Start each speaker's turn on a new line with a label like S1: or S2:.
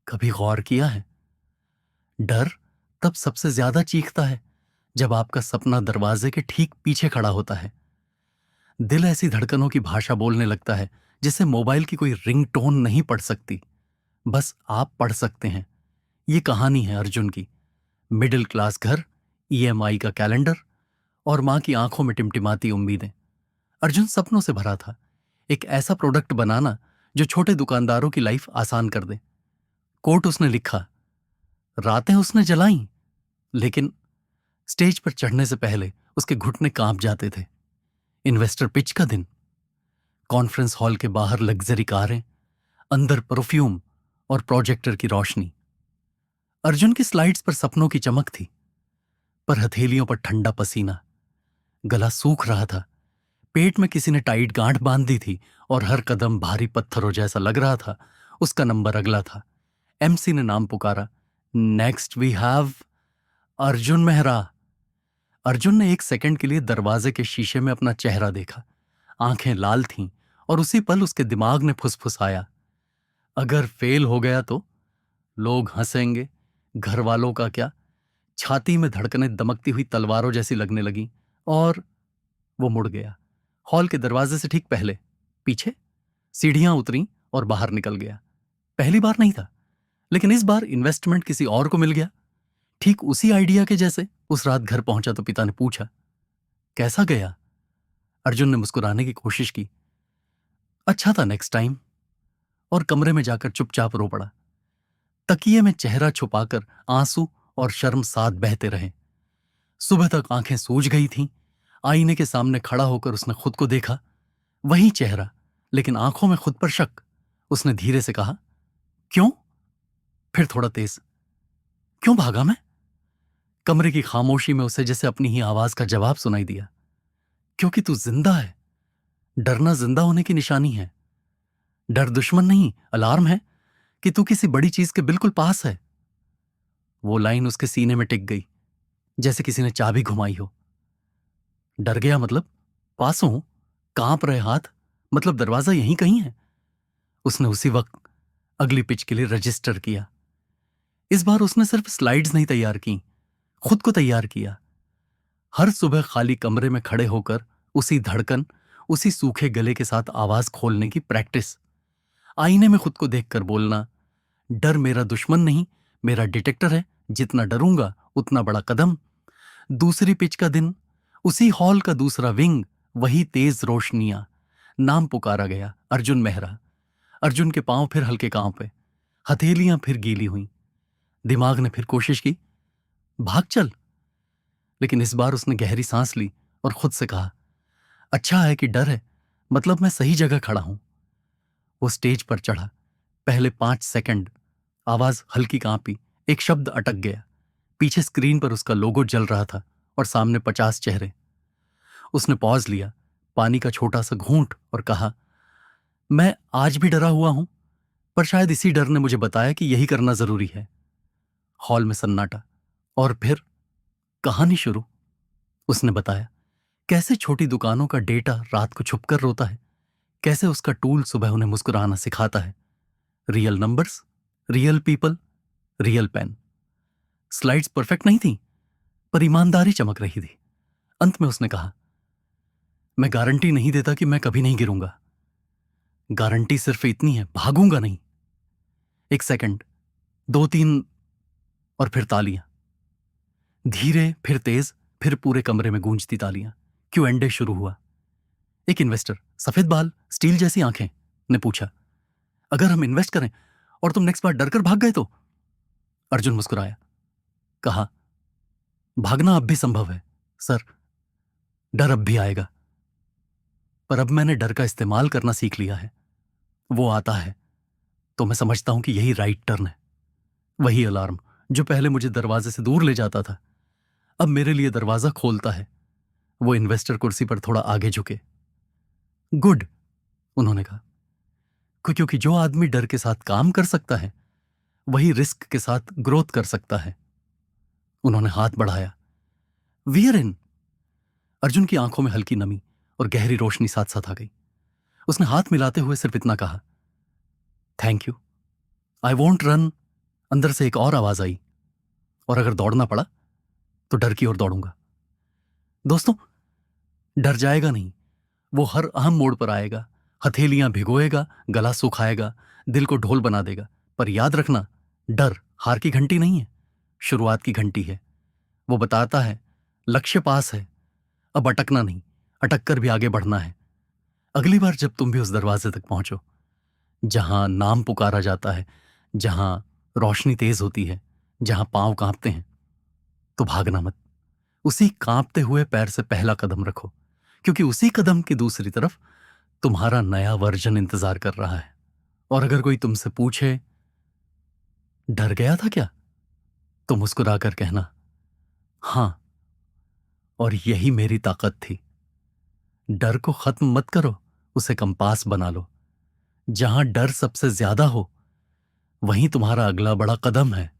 S1: कभी गौर किया है, डर तब सबसे ज्यादा चीखता है जब आपका सपना दरवाजे के ठीक पीछे खड़ा होता है। दिल ऐसी धड़कनों की भाषा बोलने लगता है जिसे मोबाइल की कोई रिंगटोन नहीं पढ़ सकती, बस आप पढ़ सकते हैं। ये कहानी है अर्जुन की। मिडिल क्लास घर, ईएमआई का कैलेंडर और मां की आंखों में टिमटिमाती उम्मीदें। अर्जुन सपनों से भरा था, एक ऐसा प्रोडक्ट बनाना जो छोटे दुकानदारों की लाइफ आसान कर दे। कोट उसने लिखा, रातें उसने जलाईं, लेकिन स्टेज पर चढ़ने से पहले उसके घुटने कांप जाते थे। इन्वेस्टर पिच का दिन, कॉन्फ्रेंस हॉल के बाहर लग्जरी कारें, अंदर परफ्यूम और प्रोजेक्टर की रोशनी। अर्जुन की स्लाइड्स पर सपनों की चमक थी, पर हथेलियों पर ठंडा पसीना। गला सूख रहा था, पेट में किसी ने टाइट गांठ बांध दी थी और हर कदम भारी पत्थरों जैसा लग रहा था। उसका नंबर अगला था। एमसी ने नाम पुकारा, next we have Arjun Mehra. Arjun ने एक सेकंड के लिए दरवाजे के शीशे में अपना चेहरा देखा। आंखें लाल थीं और उसी पल उसके दिमाग ने फुसफुसाया, अगर फेल हो गया तो लोग हंसेंगे, घर वालों का क्या। छाती में धड़कनें दमकती हुई तलवारों जैसी लगने लगी और वो मुड़ गया। हॉल के दरवाजे से ठीक पहले, पीछे सीढ़ियां उतरी और बाहर निकल गया। पहली बार नहीं था, लेकिन इस बार इन्वेस्टमेंट किसी और को मिल गया, ठीक उसी आइडिया के जैसे। उस रात घर पहुंचा तो पिता ने पूछा, कैसा गया? अर्जुन ने मुस्कुराने की कोशिश की, अच्छा था नेक्स्ट टाइम, और कमरे में जाकर चुपचाप रो पड़ा। तकिए में चेहरा छुपाकर आंसू और शर्म साथ बहते रहे। सुबह तक आंखें सूज गई थीं। आईने के सामने खड़ा होकर उसने खुद को देखा, वही चेहरा, लेकिन आंखों में खुद पर शक। उसने धीरे से कहा, क्यों? फिर थोड़ा तेज, क्यों भागा मैं? कमरे की खामोशी में उसे जैसे अपनी ही आवाज का जवाब सुनाई दिया, क्योंकि तू जिंदा है। डरना जिंदा होने की निशानी है। डर दुश्मन नहीं, अलार्म है कि तू किसी बड़ी चीज के बिल्कुल पास है। वो लाइन उसके सीने में टिक गई, जैसे किसी ने चाबी घुमाई हो। डर गया मतलब? पास हूं, कांप रहे हाथ, मतलब दरवाजा यहीं कहीं है। उसने उसी वक्त अगली पिच के लिए रजिस्टर किया। इस बार उसने सिर्फ स्लाइड्स नहीं तैयार की, खुद को तैयार किया। हर सुबह खाली कमरे में खड़े होकर उसी धड़कन, उसी सूखे गले के साथ आवाज खोलने की प्रैक्टिस। आईने में खुद को देखकर बोलना, डर मेरा दुश्मन नहीं, मेरा डिटेक्टर है। जितना डरूंगा उतना बड़ा कदम। दूसरी पिच का दिन, उसी हॉल का दूसरा विंग, वही तेज रोशनियां। नाम पुकारा गया, अर्जुन मेहरा। अर्जुन के पांव फिर हल्के कांपे, हथेलियां फिर गीली हुईं। दिमाग ने फिर कोशिश की, भाग चल। लेकिन इस बार उसने गहरी सांस ली और खुद से कहा, अच्छा है कि डर है, मतलब मैं सही जगह खड़ा हूं। वो स्टेज पर चढ़ा। पहले 5 सेकंड आवाज हल्की कांपी, एक शब्द अटक गया। पीछे स्क्रीन पर उसका लोगो जल रहा था और सामने 50 चेहरे। उसने पॉज लिया, पानी का छोटा सा घूंट, और कहा, मैं आज भी डरा हुआ हूं, पर शायद इसी डर ने मुझे बताया कि यही करना जरूरी है। हॉल में सन्नाटा, और फिर कहानी शुरू। उसने बताया कैसे छोटी दुकानों का डेटा रात को छुपकर रोता है, कैसे उसका टूल सुबह उन्हें मुस्कुराना सिखाता है। Real numbers, real people, real pain. Slides perfect नहीं थी, पर ईमानदारी चमक रही थी। अंत में उसने कहा, मैं गारंटी नहीं देता कि मैं कभी नहीं गिरूंगा। गारंटी सिर्फ इतनी है, भागूंगा नहीं। 1 सेकंड, 2, 3, और फिर तालियां। धीरे, फिर तेज, फिर पूरे कमरे में गूंजती तालियां। Q&A शुरू हुआ। एक इन्वेस्टर, सफेद बाल, स्टील जैसी आंखें, ने पूछा, अगर हम इन्वेस्ट करें और तुम नेक्स्ट बार डरकर भाग गए तो? अर्जुन मुस्कुराया, कहा, भागना अब भी संभव है सर, डर अब भी आएगा, पर अब मैंने डर का इस्तेमाल करना सीख लिया है। वो आता है तो मैं समझता हूं कि यही राइट टर्न है। वही अलार्म जो पहले मुझे दरवाजे से दूर ले जाता था, अब मेरे लिए दरवाजा खोलता है। वो इन्वेस्टर कुर्सी पर थोड़ा आगे झुके। गुड, उन्होंने कहा, क्योंकि जो आदमी डर के साथ काम कर सकता है, वही रिस्क के साथ ग्रोथ कर सकता है। उन्होंने हाथ बढ़ाया, वी आर इन। अर्जुन की आंखों में हल्की नमी और गहरी रोशनी साथ साथ आ गई। उसने हाथ मिलाते हुए सिर्फ इतना कहा, thank you, I won't run अंदर से एक और आवाज आई, और अगर दौड़ना पड़ा तो डर की ओर दौड़ूंगा। दोस्तों, डर जाएगा नहीं। वो हर अहम मोड़ पर आएगा, हथेलियां भिगोएगा, गला सुखाएगा, दिल को ढोल बना देगा। पर याद रखना, डर हार की घंटी नहीं है, शुरुआत की घंटी है। वो बताता है लक्ष्य पास है, अब अटकना नहीं, अटक कर भी आगे बढ़ना है। अगली बार जब तुम भी उस दरवाजे तक पहुंचो जहां नाम पुकारा जाता है, जहां रोशनी तेज होती है, जहां पांव कांपते हैं, तो भागना मत। उसी कांपते हुए पैर से पहला कदम रखो, क्योंकि उसी कदम की दूसरी तरफ तुम्हारा नया वर्जन इंतजार कर रहा है। और अगर कोई तुमसे पूछे डर गया था क्या, तो मुस्कुराकर कहना हां, और यही मेरी ताकत थी। डर को खत्म मत करो, उसे कंपास बना लो। जहां डर सबसे ज्यादा हो, वहीं तुम्हारा अगला बड़ा कदम है।